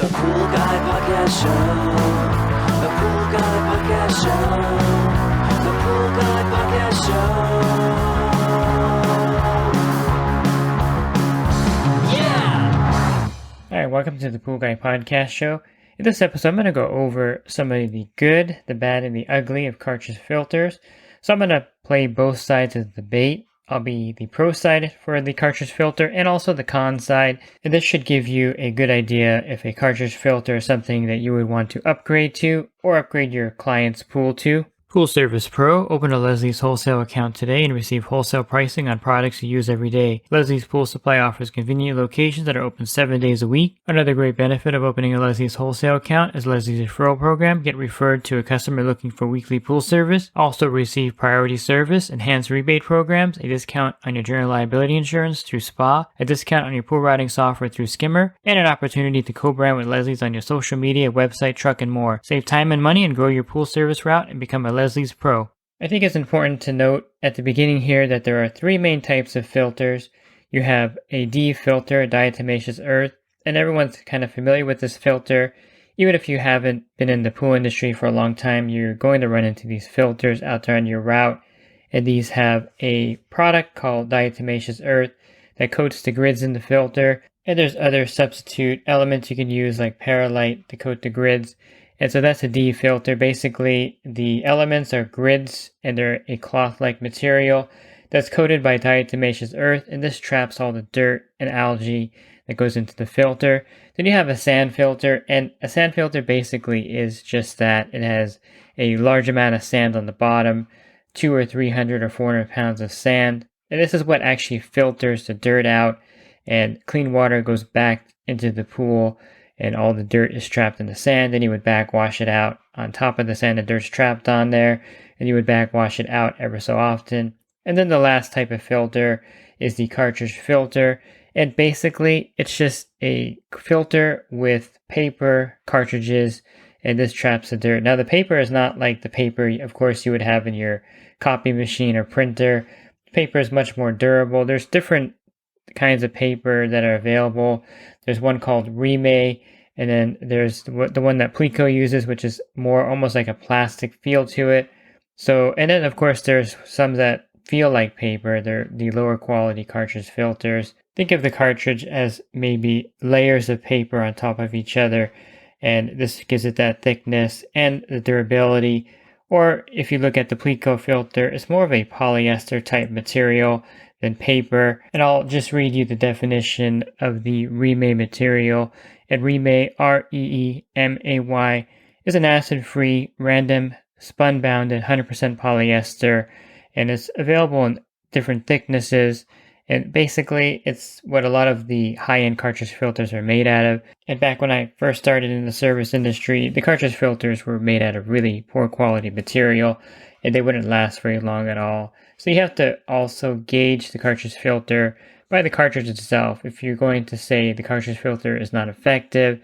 The Pool Guy Podcast Show. The Pool Guy Podcast Show. The Pool Guy Podcast Show. Yeah! Alright, welcome to the Pool Guy Podcast Show. In this episode, I'm going to go over some of the good, the bad, and the ugly of cartridge filters. So I'm going to play both sides of the debate. I'll be the pro side for the cartridge filter and also the con side. And this should give you a good idea if a cartridge filter is something that you would want to upgrade to or upgrade your client's pool to. Pool Service Pro. Open a Leslie's wholesale account today and receive wholesale pricing on products you use every day. Leslie's Pool Supply offers convenient locations that are open 7 days a week. Another great benefit of opening a Leslie's wholesale account is Leslie's referral program. Get referred to a customer looking for weekly pool service. Also receive priority service, enhanced rebate programs, a discount on your general liability insurance through SPA, a discount on your pool routing software through Skimmer, and an opportunity to co-brand with Leslie's on your social media, website, truck, and more. Save time and money and grow your pool service route and become a Leslie's Pro. I think it's important to note at the beginning here that there are three main types of filters. You have a D filter, Diatomaceous Earth, and everyone's kind of familiar with this filter. Even if you haven't been in the pool industry for a long time, you're going to run into these filters out there on your route. And these have a product called Diatomaceous Earth that coats the grids in the filter. And there's other substitute elements you can use like Paralite to coat the grids. And so that's a D filter. Basically, the elements are grids and they're a cloth-like material that's coated by diatomaceous earth, and this traps all the dirt and algae that goes into the filter. Then you have a sand filter, and a sand filter basically is just that. It has a large amount of sand on the bottom, 200 or 300 or 400 pounds of sand. And this is what actually filters the dirt out, and clean water goes back into the pool, and all the dirt is trapped in the sand. Then you would backwash it out. On top of the sand, the dirt's trapped on there, and you would backwash it out ever so often. And then the last type of filter is the cartridge filter. And basically, it's just a filter with paper cartridges, and this traps the dirt. Now, the paper is not like the paper, of course, you would have in your copy machine or printer. Paper is much more durable. There's different kinds of paper that are available. There's one called Remay, and then there's the one that Pleco uses, which is more almost like a plastic feel to it. So, and then of course there's some that feel like paper. They're the lower quality cartridge filters. Think of the cartridge as maybe layers of paper on top of each other, and this gives it that thickness and the durability. Or if you look at the Pleco filter, it's more of a polyester type material than paper. And I'll just read you the definition of the Remay material. And Remay, R-E-E-M-A-Y, is an acid-free, random, spun-bounded, 100% polyester, and it's available in different thicknesses. And basically, it's what a lot of the high-end cartridge filters are made out of. And back when I first started in the service industry, the cartridge filters were made out of really poor quality material, and they wouldn't last very long at all. So you have to also gauge the cartridge filter by the cartridge itself. If you're going to say the cartridge filter is not effective,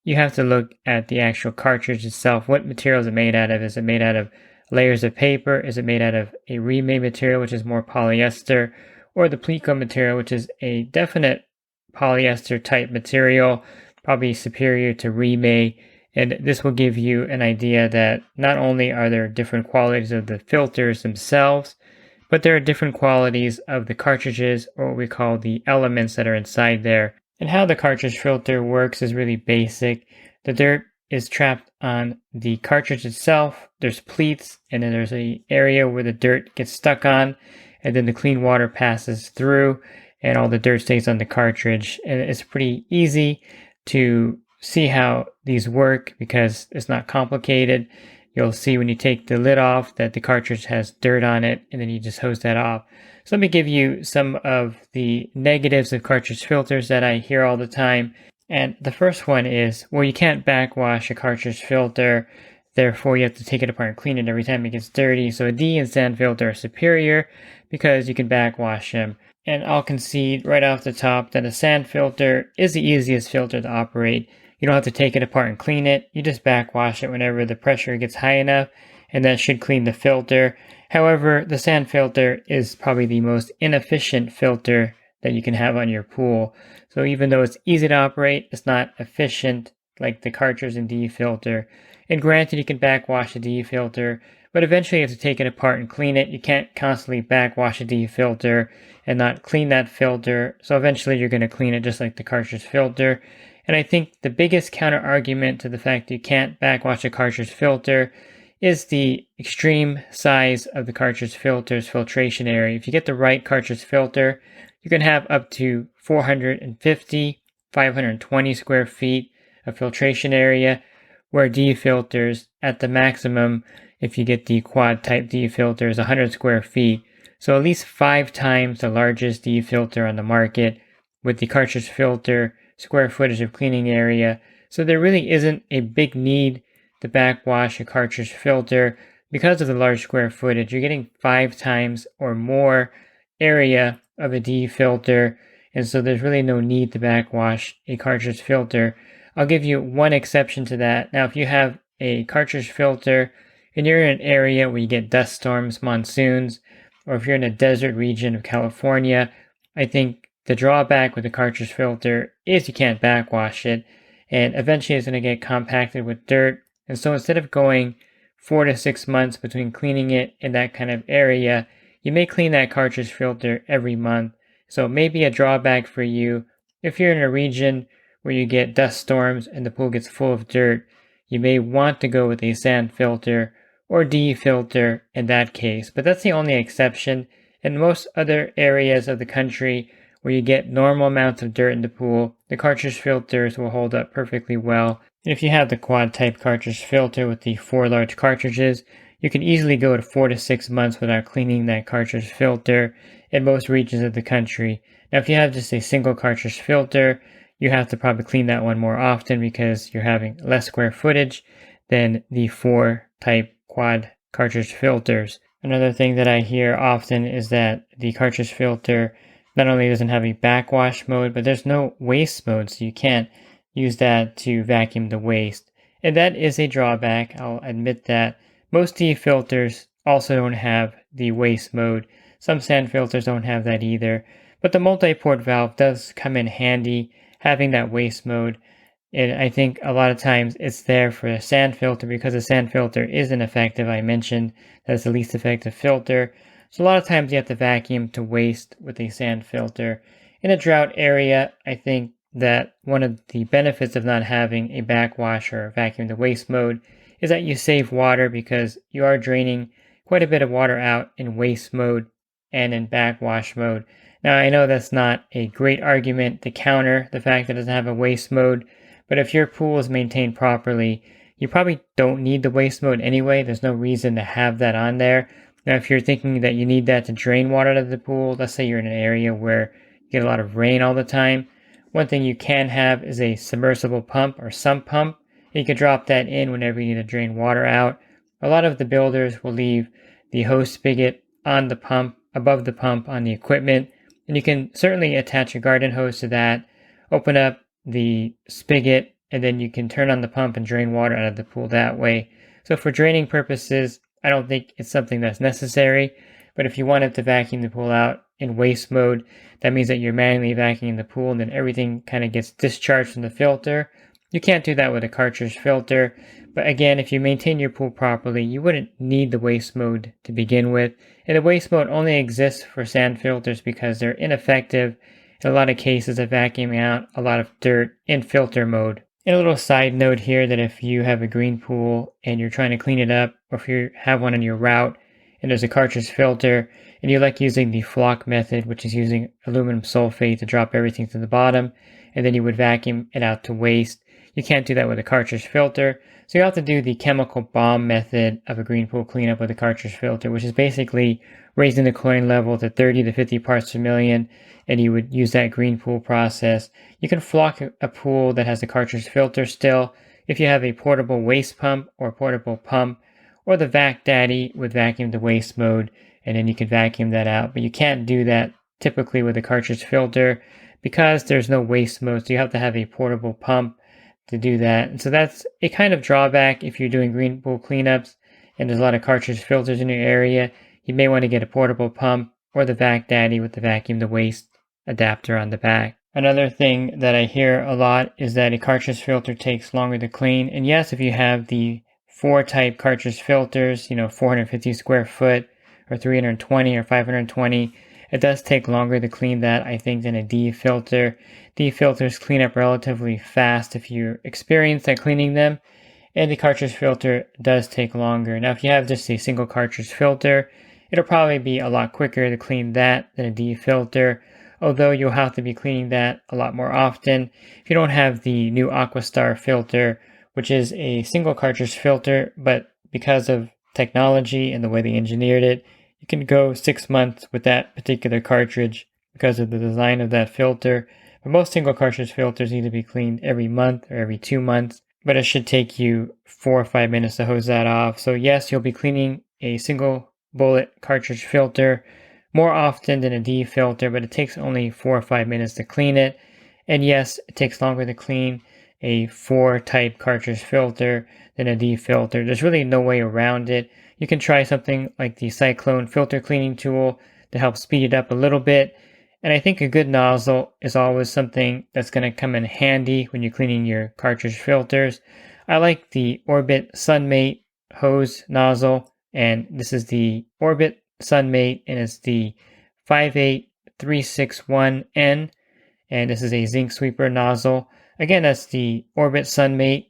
you have to look at the actual cartridge itself. What material is it made out of? Is it made out of layers of paper? Is it made out of a Remay material, which is more polyester? Or the Pleco material, which is a definite polyester type material, probably superior to Remay. And this will give you an idea that not only are there different qualities of the filters themselves, but there are different qualities of the cartridges, or what we call the elements that are inside there. And how the cartridge filter works is really basic. The dirt is trapped on the cartridge itself. There's pleats, and then there's an area where the dirt gets stuck on, and then the clean water passes through, and all the dirt stays on the cartridge. And it's pretty easy to see how these work because it's not complicated. You'll see when you take the lid off that the cartridge has dirt on it, and then you just hose that off. So let me give you some of the negatives of cartridge filters that I hear all the time. And the first one is, well, you can't backwash a cartridge filter, therefore you have to take it apart and clean it every time it gets dirty. So a D and sand filter are superior because you can backwash them. And I'll concede right off the top that a sand filter is the easiest filter to operate. You don't have to take it apart and clean it. You just backwash it whenever the pressure gets high enough, and that should clean the filter. However, the sand filter is probably the most inefficient filter that you can have on your pool. So even though it's easy to operate, it's not efficient like the cartridge and DE filter. And granted, you can backwash a DE filter, but eventually you have to take it apart and clean it. You can't constantly backwash a DE filter and not clean that filter. So eventually you're going to clean it just like the cartridge filter. And I think the biggest counter argument to the fact that you can't backwash a cartridge filter is the extreme size of the cartridge filter's filtration area. If you get the right cartridge filter, you can have up to 450, 520 square feet of filtration area, where DE filters at the maximum, if you get the quad type DE filter, is 100 square feet. So at least 5 times the largest DE filter on the market with the cartridge filter square footage of cleaning area. So there really isn't a big need to backwash a cartridge filter because of the large square footage. You're getting 5 times or more area of a DE filter, and so there's really no need to backwash a cartridge filter. I'll give you one exception to that. Now, if you have a cartridge filter and you're in an area where you get dust storms, monsoons, or if you're in a desert region of California, I think the drawback with the cartridge filter is you can't backwash it, and eventually it's going to get compacted with dirt. And so instead of going 4 to 6 months between cleaning it in that kind of area, you may clean that cartridge filter every month. So maybe a drawback for you if you're in a region where you get dust storms and the pool gets full of dirt, you may want to go with a sand filter or DE filter in that case. But that's the only exception. In most other areas of the country where you get normal amounts of dirt in the pool, the cartridge filters will hold up perfectly well. And if you have the quad type cartridge filter with the 4 large cartridges, you can easily go to 4 to 6 months without cleaning that cartridge filter in most regions of the country. Now, if you have just a single cartridge filter, you have to probably clean that one more often because you're having less square footage than the 4 type quad cartridge filters. Another thing that I hear often is that the cartridge filter not only doesn't have a backwash mode, but there's no waste mode, so you can't use that to vacuum the waste. And that is a drawback, I'll admit that. Most DE filters also don't have the waste mode. Some sand filters don't have that either. But the multi-port valve does come in handy having that waste mode. And I think a lot of times it's there for a sand filter because a sand filter is ineffective. I mentioned that's the least effective filter. So a lot of times you have to vacuum to waste with a sand filter. In a drought area, I think that one of the benefits of not having a backwash or vacuum to waste mode is that you save water because you are draining quite a bit of water out in waste mode and in backwash mode. Now, I know that's not a great argument to counter the fact that it doesn't have a waste mode, but if your pool is maintained properly, you probably don't need the waste mode anyway. There's no reason to have that on there. Now, if you're thinking that you need that to drain water out of the pool, let's say you're in an area where you get a lot of rain all the time, one thing you can have is a submersible pump or sump pump. You can drop that in whenever you need to drain water out. A lot of the builders will leave the hose spigot on the pump, above the pump on the equipment, and you can certainly attach a garden hose to that, open up the spigot, and then you can turn on the pump and drain water out of the pool that way. So for draining purposes, I don't think it's something that's necessary, but if you wanted to vacuum the pool out in waste mode, that means that you're manually vacuuming the pool and then everything kind of gets discharged from the filter. You can't do that with a cartridge filter, but again, if you maintain your pool properly, you wouldn't need the waste mode to begin with. And the waste mode only exists for sand filters because they're ineffective in a lot of cases at vacuuming out a lot of dirt in filter mode. And a little side note here that if you have a green pool and you're trying to clean it up, or if you have one on your route and there's a cartridge filter and you like using the flock method, which is using aluminum sulfate to drop everything to the bottom, and then you would vacuum it out to waste, you can't do that with a cartridge filter. So you have to do the chemical bomb method of a green pool cleanup with a cartridge filter, which is basically raising the chlorine level to 30 to 50 parts per million, and you would use that green pool process. You can flock a pool that has a cartridge filter still if you have a portable waste pump or portable pump, or the Vac Daddy with vacuum to waste mode, and then you can vacuum that out. But you can't do that typically with a cartridge filter because there's no waste mode, so you have to have a portable pump to do that. And so that's a kind of drawback if you're doing green pool cleanups and there's a lot of cartridge filters in your area. You may want to get a portable pump or the Vac Daddy with the vacuum to waste adapter on the back. Another thing that I hear a lot is that a cartridge filter takes longer to clean. And yes, if you have the 4 type cartridge filters, 450 square foot or 320 or 520, it does take longer to clean that, I think, than a D filter. D filters clean up relatively fast if you're experienced at cleaning them, and the cartridge filter does take longer. Now, if you have just a single cartridge filter, it'll probably be a lot quicker to clean that than a D filter, although you'll have to be cleaning that a lot more often. If you don't have the new Aquastar filter, which is a single cartridge filter, but because of technology and the way they engineered it, you can go 6 months with that particular cartridge because of the design of that filter. But most single cartridge filters need to be cleaned every month or every 2 months, but it should take you 4 or 5 minutes to hose that off. So yes, you'll be cleaning a single bullet cartridge filter more often than a D filter, but it takes only 4 or 5 minutes to clean it. And yes, it takes longer to clean a 4 type cartridge filter than a D filter. There's really no way around it. You can try something like the Cyclone filter cleaning tool to help speed it up a little bit. And I think a good nozzle is always something that's going to come in handy when you're cleaning your cartridge filters. I like the Orbit Sunmate hose nozzle, and this is the Orbit Sunmate, and it's the 58361N, and this is a zinc sweeper nozzle. Again, that's the Orbit Sunmate,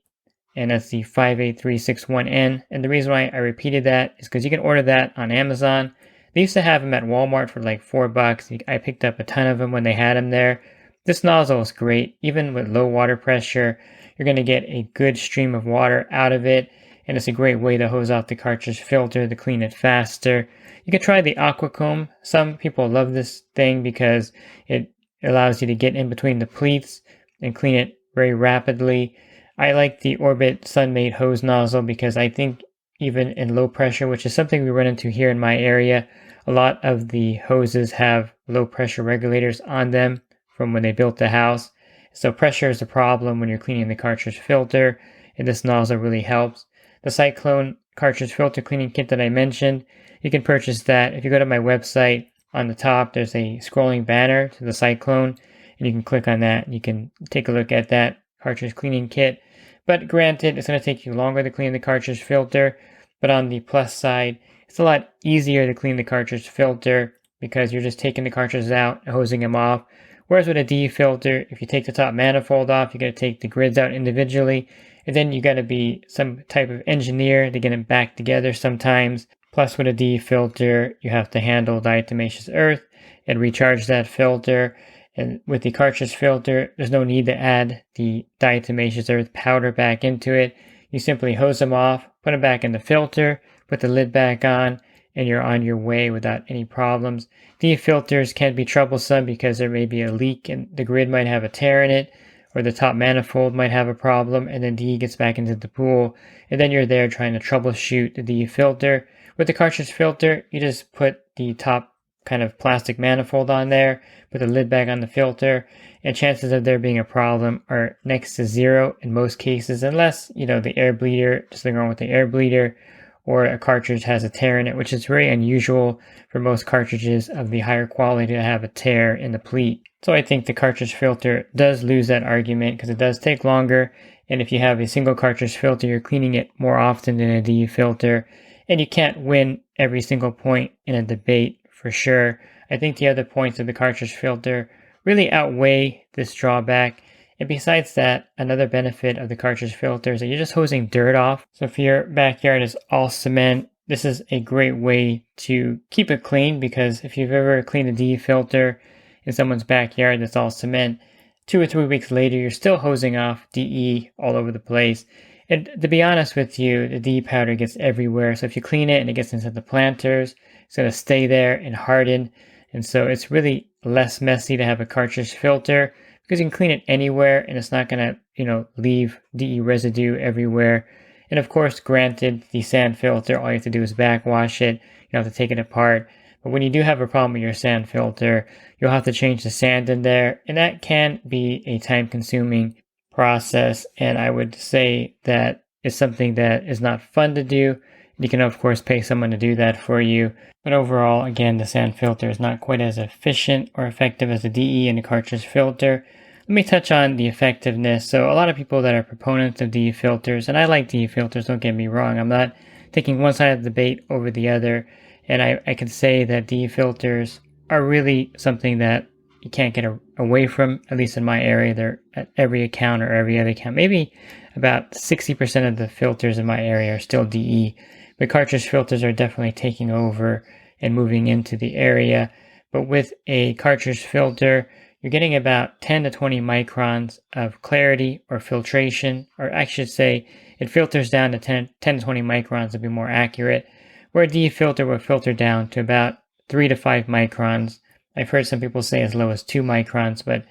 and that's the 58361N. And the reason why I repeated that is because you can order that on Amazon. They used to have them at Walmart for like $4. I picked up a ton of them when they had them there. This nozzle is great. Even with low water pressure, you're going to get a good stream of water out of it, and it's a great way to hose off the cartridge filter to clean it faster. You can try the AquaComb. Some people love this thing because it allows you to get in between the pleats and clean it very rapidly. I like the Orbit Sunmate hose nozzle because I think even in low pressure, which is something we run into here in my area, a lot of the hoses have low pressure regulators on them from when they built the house. So pressure is a problem when you're cleaning the cartridge filter, and this nozzle really helps. The Cyclone cartridge filter cleaning kit that I mentioned, you can purchase that. If you go to my website, on the top there's a scrolling banner to the Cyclone, and you can click on that and you can take a look at that cartridge cleaning kit. But granted, it's going to take you longer to clean the cartridge filter, but on the plus side, it's a lot easier to clean the cartridge filter because you're just taking the cartridges out and hosing them off. Whereas with a D filter, if you take the top manifold off, you got to take the grids out individually, and then you got to be some type of engineer to get them back together sometimes. Plus with a D filter, you have to handle diatomaceous earth and recharge that filter. And with the cartridge filter, there's no need to add the diatomaceous earth powder back into it. You simply hose them off, put them back in the filter, put the lid back on, and you're on your way without any problems. D filters can be troublesome because there may be a leak and the grid might have a tear in it, or the top manifold might have a problem, and then D gets back into the pool, and then you're there trying to troubleshoot the D filter. With the cartridge filter, you just put the top kind of plastic manifold on there, put the lid back on the filter, and chances of there being a problem are next to zero in most cases, unless, the air bleeder, just something wrong with the air bleeder, or a cartridge has a tear in it, which is very unusual for most cartridges of the higher quality to have a tear in the pleat. So I think the cartridge filter does lose that argument because it does take longer, and if you have a single cartridge filter, you're cleaning it more often than a D filter, and you can't win every single point in a debate for sure. I think the other points of the cartridge filter really outweigh this drawback. And besides that, another benefit of the cartridge filter is that you're just hosing dirt off. So if your backyard is all cement, this is a great way to keep it clean, because if you've ever cleaned a D filter in someone's backyard that's all cement, 2 or 3 weeks later, you're still hosing off DE all over the place. And to be honest with you, the D powder gets everywhere. So if you clean it and it gets into the planters, it's going to stay there and harden. And so it's really less messy to have a cartridge filter because you can clean it anywhere and it's not going to, leave DE residue everywhere. And of course, granted, the sand filter, all you have to do is backwash it. You don't have to take it apart. But when you do have a problem with your sand filter, you'll have to change the sand in there. And that can be a time-consuming process. And I would say that it's something that is not fun to do. You can of course pay someone to do that for you, but overall, again, the sand filter is not quite as efficient or effective as the DE and the cartridge filter. Let me touch on the effectiveness. So a lot of people that are proponents of DE filters, and I like DE filters, don't get me wrong, I'm not taking one side of the debate over the other, and I can say that DE filters are really something that you can't get away from, at least in my area. They're at every account or every other account. Maybe about 60% of the filters in my area are still DE, but cartridge filters are definitely taking over and moving into the area. But with a cartridge filter, you're getting about 10 to 20 microns of clarity or filtration, or I should say it filters down to 10 to 20 microns to be more accurate, where a DE filter will filter down to about 3 to 5 microns. I've heard some people say as low as 2 microns, but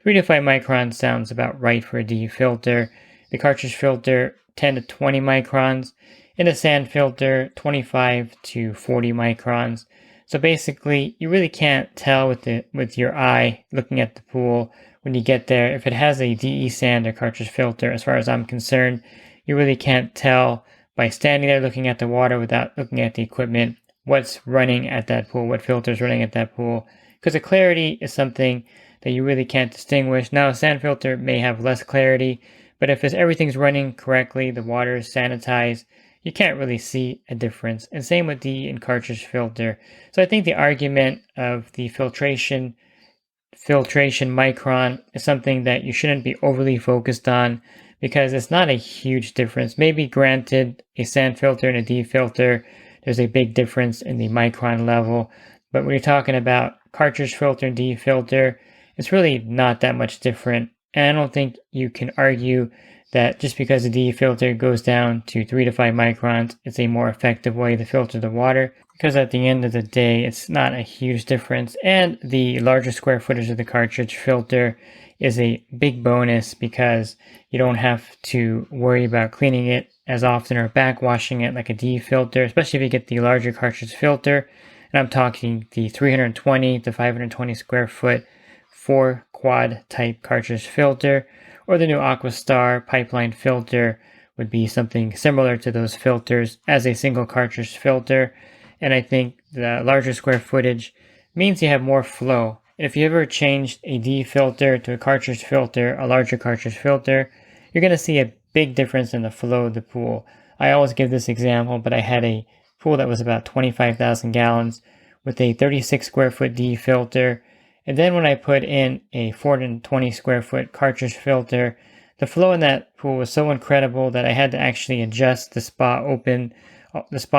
3 to 5 microns sounds about right for a DE filter. The cartridge filter, 10 to 20 microns. In a sand filter, 25 to 40 microns. So basically, you really can't tell with your eye looking at the pool when you get there. If it has a DE sand or cartridge filter, as far as I'm concerned, you really can't tell by standing there looking at the water without looking at the equipment what's running at that pool, what filter is running at that pool. Because the clarity is something that you really can't distinguish. Now, a sand filter may have less clarity, but if everything's running correctly, the water is sanitized, you can't really see a difference. And same with the cartridge filter. So I think the argument of the filtration micron is something that you shouldn't be overly focused on, because it's not a huge difference. Maybe granted, a sand filter and a DE filter, there's a big difference in the micron level. But when you're talking about cartridge filter and DE filter, it's really not that much different. And I don't think you can argue that just because the DE filter goes down to 3 to 5 microns, it's a more effective way to filter the water. Because at the end of the day, it's not a huge difference. And the larger square footage of the cartridge filter is a big bonus, because you don't have to worry about cleaning it as often or backwashing it like a DE filter, especially if you get the larger cartridge filter. And I'm talking the 320 to 520 square foot 4 quad type cartridge filter, or the new Aquastar pipeline filter would be something similar to those filters as a single cartridge filter. And I think the larger square footage means you have more flow. And if you ever changed a DE filter to a cartridge filter, a larger cartridge filter, you're going to see a big difference in the flow of the pool. I always give this example, but I had a pool that was about 25,000 gallons with a 36 square foot DE filter. And then when I put in a 420 square foot cartridge filter, the flow in that pool was so incredible that I had to actually adjust the spa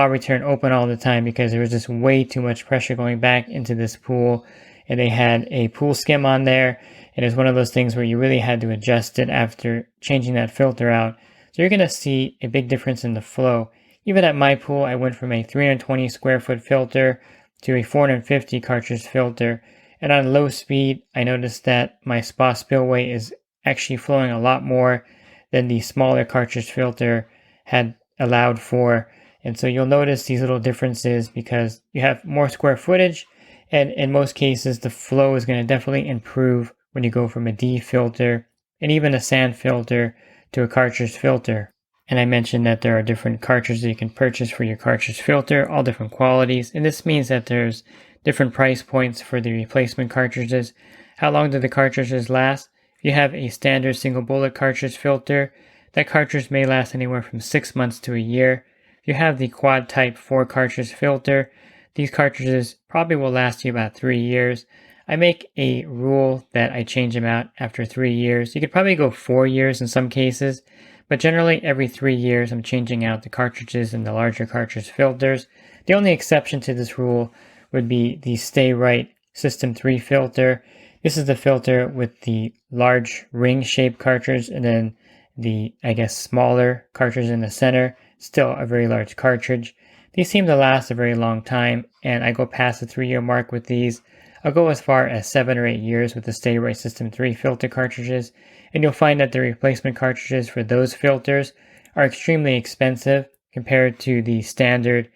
return open all the time, because there was just way too much pressure going back into this pool. And they had a pool skim on there, and it's one of those things where you really had to adjust it after changing that filter out. So you're going to see a big difference in the flow. Even at my pool, I went from a 320 square foot filter to a 450 cartridge filter. And on low speed, I noticed that my spa spillway is actually flowing a lot more than the smaller cartridge filter had allowed for. And so you'll notice these little differences because you have more square footage, and in most cases, the flow is going to definitely improve when you go from a DE filter and even a sand filter to a cartridge filter. And I mentioned that there are different cartridges you can purchase for your cartridge filter, all different qualities. And this means that there's different price points for the replacement cartridges. How long do the cartridges last? If you have a standard single bullet cartridge filter, that cartridge may last anywhere from 6 months to a year. If you have the quad type 4 cartridge filter, these cartridges probably will last you about 3 years. I make a rule that I change them out after 3 years. You could probably go 4 years in some cases, but generally every 3 years I'm changing out the cartridges in the larger cartridge filters. The only exception to this rule would be the Stay Right System 3 filter. This is the filter with the large ring-shaped cartridge and then the, smaller cartridge in the center. Still a very large cartridge. These seem to last a very long time, and I go past the 3-year mark with these. I'll go as far as 7 or 8 years with the Stay Right System 3 filter cartridges, and you'll find that the replacement cartridges for those filters are extremely expensive compared to the standard,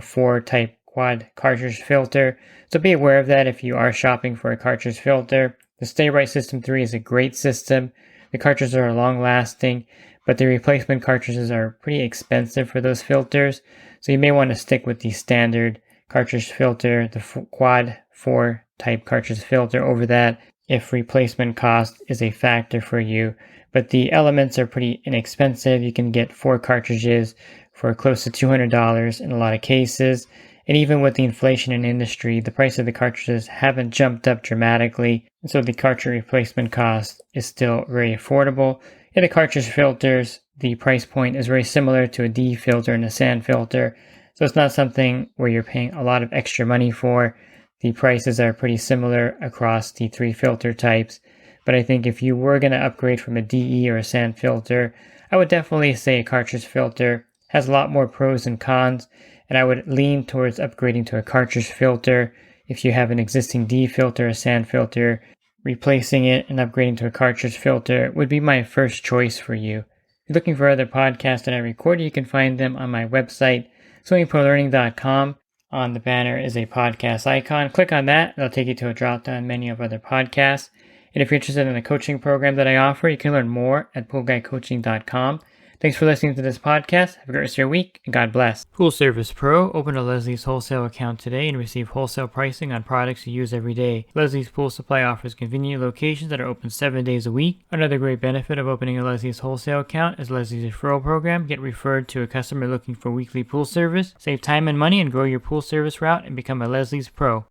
4 type quad cartridge filter. So be aware of that if you are shopping for a cartridge filter. The Stay Right System 3 is a great system. The cartridges are long lasting, but the replacement cartridges are pretty expensive for those filters, so you may want to stick with the standard cartridge filter, the quad 4 type cartridge filter over that if replacement cost is a factor for you. But the elements are pretty inexpensive. You can get 4 cartridges for close to $200 in a lot of cases. And even with the inflation in industry, the price of the cartridges haven't jumped up dramatically. And so the cartridge replacement cost is still very affordable. In the cartridge filters, the price point is very similar to a D filter and a sand filter. So it's not something where you're paying a lot of extra money for. The prices are pretty similar across the 3 filter types. But I think if you were going to upgrade from a DE or a sand filter, I would definitely say a cartridge filter has a lot more pros and cons, and I would lean towards upgrading to a cartridge filter. If you have an existing D filter or sand filter, replacing it and upgrading to a cartridge filter would be my first choice for you. If you're looking for other podcasts that I record, you can find them on my website, swimmingpoollearning.com. On the banner is a podcast icon. Click on that, and it'll take you to a drop-down menu of other podcasts. And if you're interested in the coaching program that I offer, you can learn more at poolguycoaching.com. Thanks for listening to this podcast. Have a great rest of your week, and God bless. Pool Service Pro. Open a Leslie's wholesale account today and receive wholesale pricing on products you use every day. Leslie's Pool Supply offers convenient locations that are open 7 days a week. Another great benefit of opening a Leslie's wholesale account is Leslie's referral program. Get referred to a customer looking for weekly pool service. Save time and money and grow your pool service route and become a Leslie's Pro.